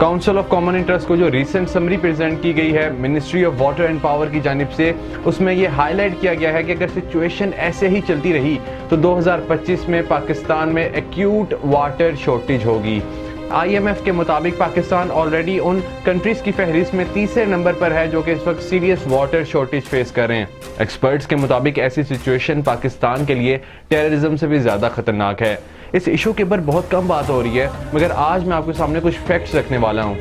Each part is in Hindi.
काउंसिल ऑफ कॉमन इंटरेस्ट को जो रिसेंट समरी प्रेजेंट की गई है ministry of water and power की जानिब से, उसमें ये हाईलाइट किया गया है कि अगर सिचुएशन ऐसे ही चलती रही तो 2025 में पाकिस्तान में एक्यूट वाटर शॉर्टेज होगी। IMF के मुताबिक पाकिस्तान ऑलरेडी उन कंट्रीज की फहरिस्त में तीसरे नंबर पर है जो कि इस वक्त सीरियस वाटर शॉर्टेज फेस कर रहे हैं। एक्सपर्ट्स के मुताबिक ऐसी सिचुएशन पाकिस्तान के लिए टेररिज्म से भी ज्यादा खतरनाक है। इस इशू के ऊपर बहुत कम बात हो रही है, मगर आज मैं आपके सामने कुछ फैक्ट्स रखने वाला हूँ।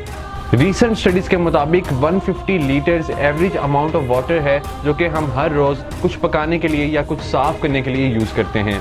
रिसेंट स्टडीज के मुताबिक 150 litres average amount of water है जो कि हम हर रोज कुछ पकाने के लिए या कुछ साफ करने के लिए यूज करते हैं।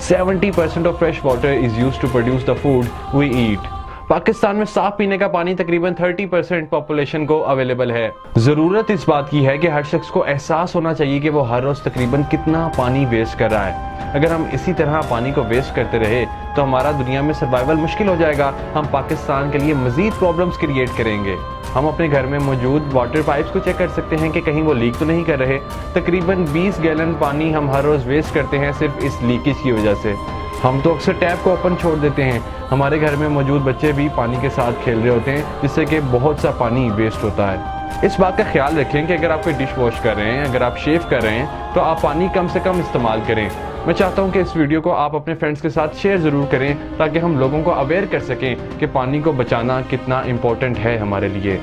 70% of fresh water is used to produce the food we eat. Pakistan में साफ पीने का पानी तकरीबन 30% पॉपुलेशन को अवेलेबल है। जरूरत इस बात की है कि हर शख्स को एहसास होना चाहिए कि वो हर रोज तकरीबन कितना पानी वेस्ट कर रहा है। अगर हम इसी तरह पानी को वेस्ट करते रहे तो हमारा दुनिया में सर्वाइवल मुश्किल हो जाएगा। हम पाकिस्तान के लिए मजीद प्रॉब्लम्स क्रिएट करेंगे। हम अपने घर में मौजूद वाटर पाइप्स को चेक कर सकते हैं कि कहीं वो लीक तो नहीं कर रहे। तकरीबन 20 गैलन पानी हम हर रोज वेस्ट करते हैं सिर्फ इस लीकेज की वजह से। हम तो अक्सर टैप को ओपन छोड़ देते हैं। हमारे घर में मौजूद बच्चे भी पानी के साथ खेल रहे होते हैं जिससे कि बहुत सा पानी वेस्ट होता है। इस बात का ख्याल रखें कि अगर आप कोई डिश वॉश कर रहे हैं, अगर आप शेव कर रहे हैं तो आप पानी कम से कम इस्तेमाल करें। मैं चाहता हूं कि इस वीडियो को आप अपने फ्रेंड्स के साथ शेयर ज़रूर करें ताकि हम लोगों को अवेयर कर सकें कि पानी को बचाना कितना इम्पोर्टेंट है हमारे लिए।